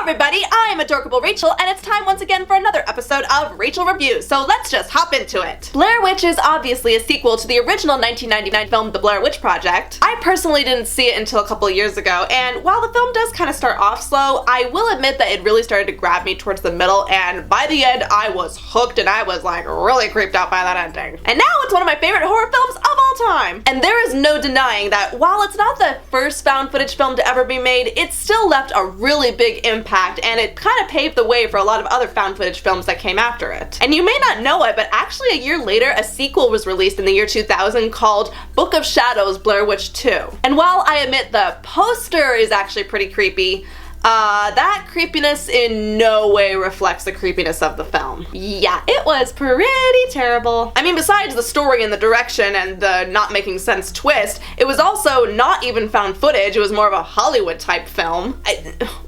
everybody, I'm Adorkable Rachel, and it's time once again for another episode of Rachel Reviews, so let's just hop into it. Blair Witch is obviously a sequel to the original 1999 film The Blair Witch Project. I personally didn't see it until a couple of years ago, and while the film does kind of start off slow, I will admit that it really started to grab me towards the middle, and by the end, I was hooked and I was like really creeped out by that ending. And now it's one of my favorite horror films of all time! And there is no denying that while it's not the first found footage film to ever be made, it still left a really big impact, and it kind of paved the way for a lot of other found footage films that came after it. And you may not know it, but actually a year later, a sequel was released in the year 2000 called Book of Shadows: Blair Witch 2. And while I admit the poster is actually pretty creepy, that creepiness in no way reflects the creepiness of the film. Yeah, it was pretty terrible. I mean, besides the story and the direction and the not making sense twist, it was also not even found footage, it was more of a Hollywood type film.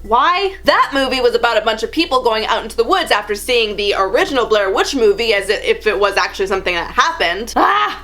Why? That movie was about a bunch of people going out into the woods after seeing the original Blair Witch movie as if it was actually something that happened.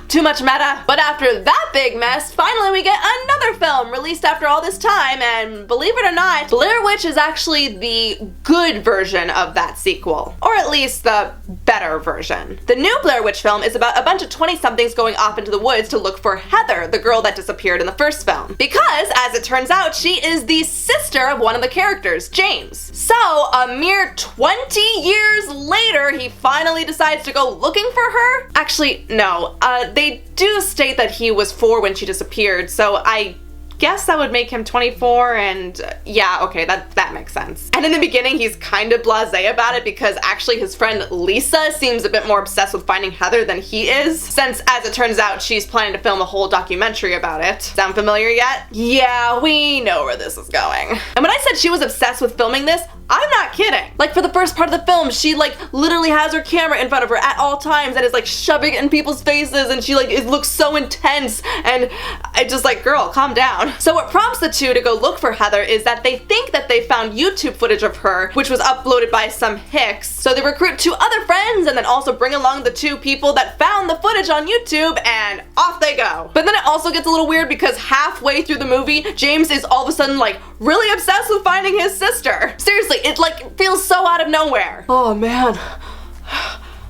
Too much meta. But after that big mess, finally we get another film released after all this time, and believe it or not, Blair Witch is actually the good version of that sequel. Or at least the better version. The new Blair Witch film is about a bunch of 20-somethings going off into the woods to look for Heather, the girl that disappeared in the first film. Because, as it turns out, she is the sister of one of the characters, James. So, a mere 20 years later, he finally decides to go looking for her? Actually, no. They do state that he was 4 when she disappeared, so I guess that would make him 24, and yeah, okay, that makes sense. And in the beginning, he's kind of blasé about it because actually his friend Lisa seems a bit more obsessed with finding Heather than he is, since as it turns out, she's planning to film a whole documentary about it. Sound familiar yet? Yeah, we know where this is going. And when I said she was obsessed with filming this, I'm not kidding. Like, for the first part of the film, she like literally has her camera in front of her at all times and is like shoving it in people's faces, and she like, it looks so intense, and I just like, girl, calm down. So what prompts the two to go look for Heather is that they think that they found YouTube footage of her, which was uploaded by some hicks. So they recruit 2 other friends and then also bring along the 2 people that found the footage on YouTube, and off they go. But then it also gets a little weird because halfway through the movie, James is all of a sudden like really obsessed with finding his sister. Seriously, it like feels so out of nowhere. Oh man,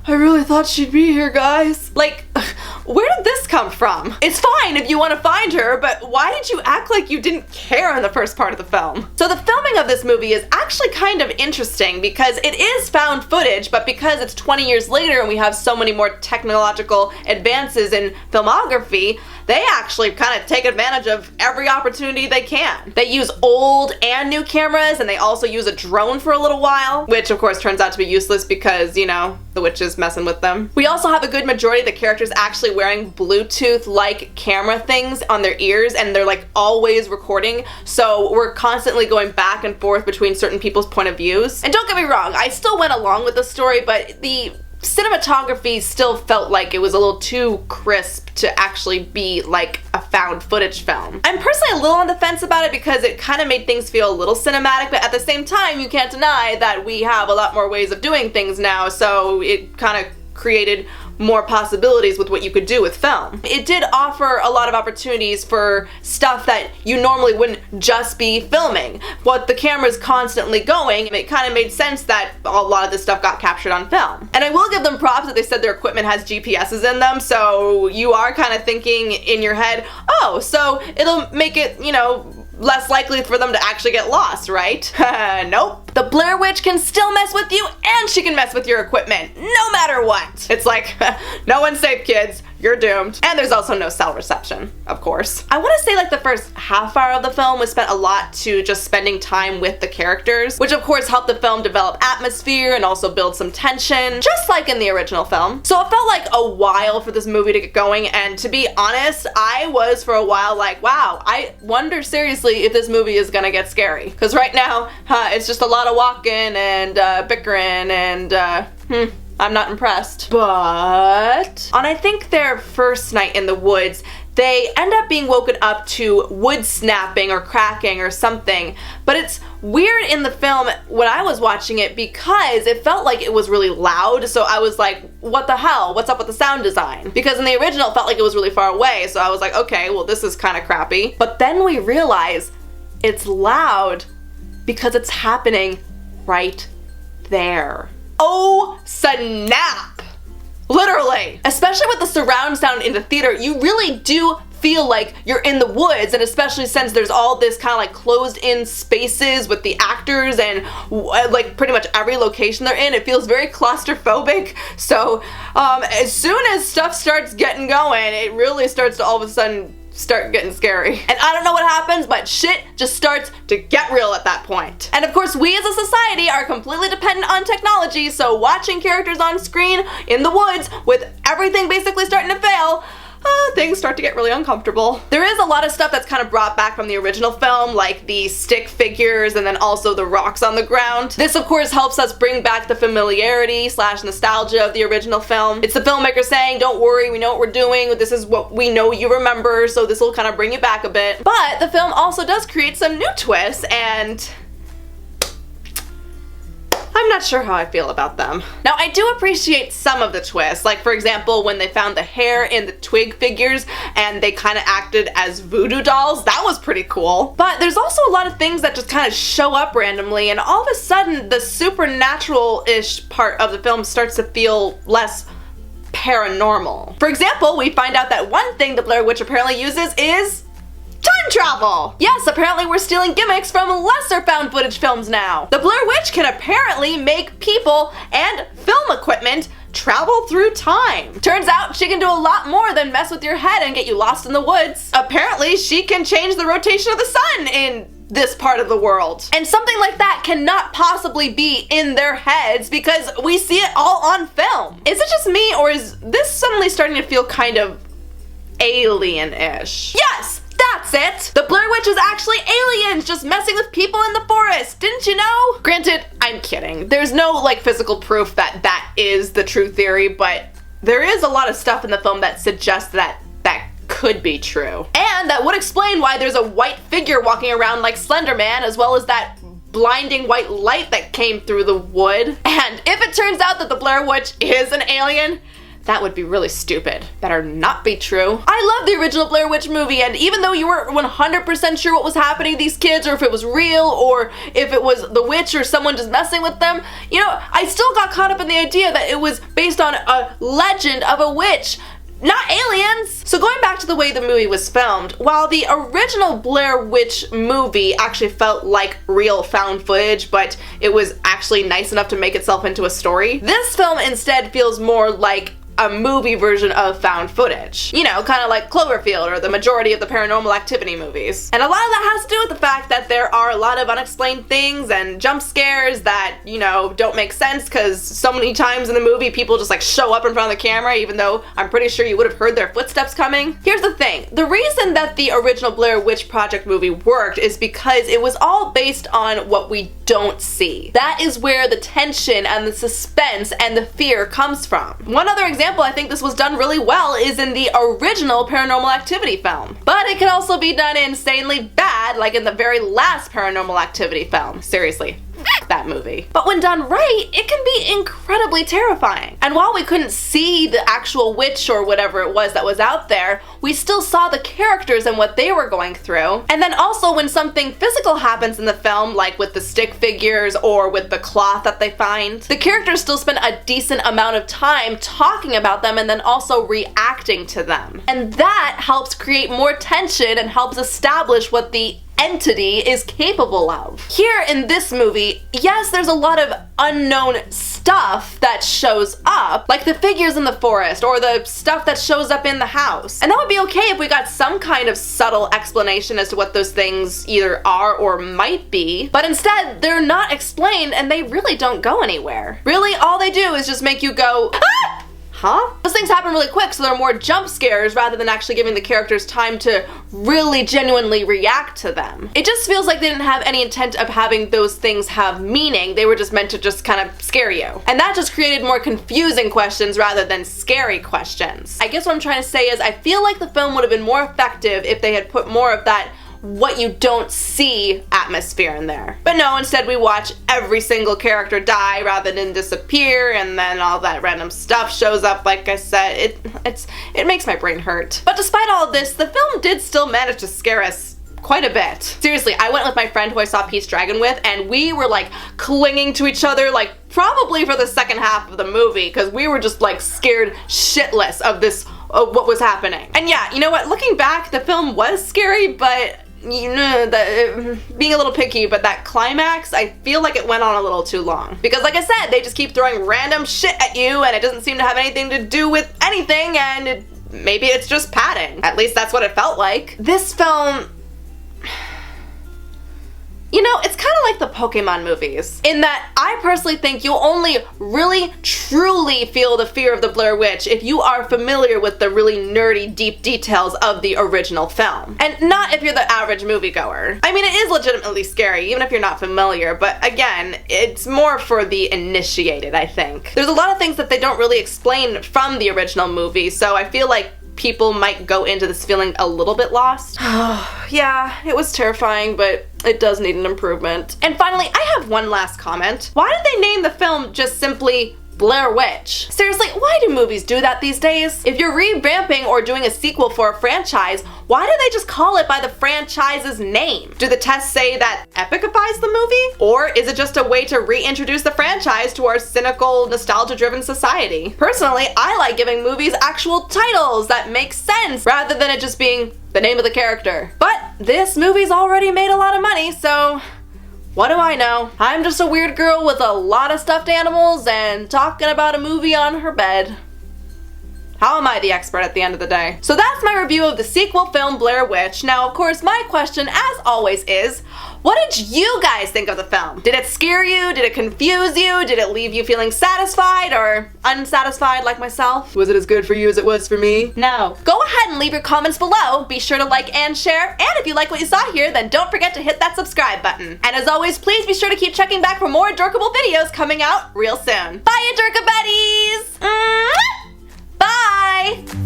I really thought she'd be here, guys. Like, where did this come from? It's fine if you want to find her, but why did you act like you didn't care in the first part of the film? So the filming of this movie is actually kind of interesting because it is found footage, but because it's 20 years later and we have so many more technological advances in filmography, they actually kind of take advantage of every opportunity they can. They use old and new cameras, and they also use a drone for a little while, which of course turns out to be useless because, you know, the witch is messing with them. We also have a good majority of the characters actually wearing Bluetooth-like camera things on their ears, and they're like always recording, so we're constantly going back and forth between certain people's point of views. And don't get me wrong, I still went along with the story, but the cinematography still felt like it was a little too crisp to actually be like a found footage film. I'm personally a little on the fence about it because it kind of made things feel a little cinematic, but at the same time, you can't deny that we have a lot more ways of doing things now, so it kind of created more possibilities with what you could do with film. It did offer a lot of opportunities for stuff that you normally wouldn't just be filming. But the camera's constantly going, it kind of made sense that a lot of this stuff got captured on film. And I will give them props that they said their equipment has GPSs in them, so you are kind of thinking in your head, oh, so it'll make it, you know, less likely for them to actually get lost, right? Nope. The Blair Witch can still mess with you, and she can mess with your equipment, no matter what. It's like, no one's safe, kids. You're doomed. And there's also no cell reception, of course. I want to say like the first half hour of the film was spent a lot to just spending time with the characters, which of course helped the film develop atmosphere and also build some tension, just like in the original film. So it felt like a while for this movie to get going, and to be honest, I was for a while like, wow, I wonder seriously if this movie is gonna get scary. Because right now, it's just a lot of walking and bickering and I'm not impressed. But on I think their first night in the woods, they end up being woken up to wood snapping or cracking or something. But it's weird in the film when I was watching it because it felt like it was really loud, so I was like, what the hell? What's up with the sound design? Because in the original it felt like it was really far away, so I was like, okay, well this is kind of crappy. But then we realize it's loud because it's happening right there. Oh snap! Literally! Especially with the surround sound in the theater, you really do feel like you're in the woods, and especially since there's all this kind of like closed in spaces with the actors and like pretty much every location they're in, it feels very claustrophobic. So as soon as stuff starts getting going, it really starts to all of a sudden start getting scary. And I don't know what happens, but shit just starts to get real at that point. And of course, we as a society are completely dependent on technology, so watching characters on screen in the woods with everything basically starting to fail, things start to get really uncomfortable. There is a lot of stuff that's kind of brought back from the original film, like the stick figures and then also the rocks on the ground. This of course helps us bring back the familiarity / nostalgia of the original film. It's the filmmaker saying, don't worry, we know what we're doing, this is what we know you remember, so this will kind of bring you back a bit. But the film also does create some new twists, and I'm not sure how I feel about them. Now, I do appreciate some of the twists, like for example, when they found the hair in the twig figures and they kind of acted as voodoo dolls. That was pretty cool. But there's also a lot of things that just kind of show up randomly, and all of a sudden the supernatural-ish part of the film starts to feel less paranormal. For example, we find out that one thing the Blair Witch apparently uses is time travel! Yes, apparently we're stealing gimmicks from lesser found footage films now. The Blair Witch can apparently make people and film equipment travel through time. Turns out she can do a lot more than mess with your head and get you lost in the woods. Apparently she can change the rotation of the sun in this part of the world. And something like that cannot possibly be in their heads because we see it all on film. Is it just me, or is this suddenly starting to feel kind of alien-ish? Yes! That's it! The Blair Witch is actually aliens just messing with people in the forest, didn't you know? Granted, I'm kidding. There's no like physical proof that that is the true theory, but there is a lot of stuff in the film that suggests that that could be true. And that would explain why there's a white figure walking around like Slender Man, as well as that blinding white light that came through the wood. And if it turns out that the Blair Witch is an alien, that would be really stupid. Better not be true. I love the original Blair Witch movie, and even though you weren't 100% sure what was happening to these kids, or if it was real, or if it was the witch or someone just messing with them, you know, I still got caught up in the idea that it was based on a legend of a witch, not aliens! So going back to the way the movie was filmed, while the original Blair Witch movie actually felt like real found footage, but it was actually nice enough to make itself into a story, this film instead feels more like a movie version of found footage. You know, kind of like Cloverfield or the majority of the Paranormal Activity movies. And a lot of that has to do with the fact that there are a lot of unexplained things and jump scares that, you know, don't make sense because so many times in the movie people just like show up in front of the camera even though I'm pretty sure you would have heard their footsteps coming. Here's the thing. The reason that the original Blair Witch Project movie worked is because it was all based on what we don't see. That is where the tension and the suspense and the fear comes from. One other example I think this was done really well is in the original Paranormal Activity film. But it can also be done insanely bad, like in the very last Paranormal Activity film. Seriously. That movie. But when done right, it can be incredibly terrifying. And while we couldn't see the actual witch or whatever it was that was out there, we still saw the characters and what they were going through. And then also when something physical happens in the film, like with the stick figures or with the cloth that they find, the characters still spend a decent amount of time talking about them and then also reacting to them. And that helps create more tension and helps establish what the entity is capable of. Here in this movie, yes, there's a lot of unknown stuff that shows up, like the figures in the forest or the stuff that shows up in the house. And that would be okay if we got some kind of subtle explanation as to what those things either are or might be, but instead they're not explained and they really don't go anywhere. Really, all they do is just make you go, ah! huh? Those things happen really quick, so they're more jump scares rather than actually giving the characters time to really genuinely react to them. It just feels like they didn't have any intent of having those things have meaning. They were just meant to just kind of scare you. And that just created more confusing questions rather than scary questions. I guess what I'm trying to say is I feel like the film would have been more effective if they had put more of that what you don't see atmosphere in there. But no, instead we watch every single character die rather than disappear, and then all that random stuff shows up. Like I said, it makes my brain hurt. But despite all of this, the film did still manage to scare us quite a bit. Seriously, I went with my friend who I saw Pete's Dragon with, and we were like clinging to each other like probably for the second half of the movie, because we were just like scared shitless of what was happening. And yeah, you know what, looking back, the film was scary, but you know, being a little picky, but that climax, I feel like it went on a little too long. Because like I said, they just keep throwing random shit at you, and it doesn't seem to have anything to do with anything, and maybe it's just padding. At least that's what it felt like. This film, you know, it's kind of like the Pokemon movies, in that I personally think you'll only really, truly feel the fear of the Blair Witch if you are familiar with the really nerdy, deep details of the original film. And not if you're the average moviegoer. I mean, it is legitimately scary, even if you're not familiar, but again, it's more for the initiated, I think. There's a lot of things that they don't really explain from the original movie, so I feel like people might go into this feeling a little bit lost. Yeah, it was terrifying, but it does need an improvement. And finally, I have one last comment. Why did they name the film just simply Blair Witch? Seriously, why do movies do that these days? If you're revamping or doing a sequel for a franchise, why do they just call it by the franchise's name? Do the tests say that epikifies the movie? Or is it just a way to reintroduce the franchise to our cynical, nostalgia-driven society? Personally, I like giving movies actual titles that make sense rather than it just being the name of the character. But this movie's already made a lot of money, so what do I know? I'm just a weird girl with a lot of stuffed animals and talking about a movie on her bed. How am I the expert at the end of the day? So that's my review of the sequel film Blair Witch. Now, of course, my question, as always, is what did you guys think of the film? Did it scare you? Did it confuse you? Did it leave you feeling satisfied or unsatisfied like myself? Was it as good for you as it was for me? No. Go ahead and leave your comments below. Be sure to like and share. And if you like what you saw here, then don't forget to hit that subscribe button. And as always, please be sure to keep checking back for more Adorkable videos coming out real soon. Bye, Adorka Buddies! Bye!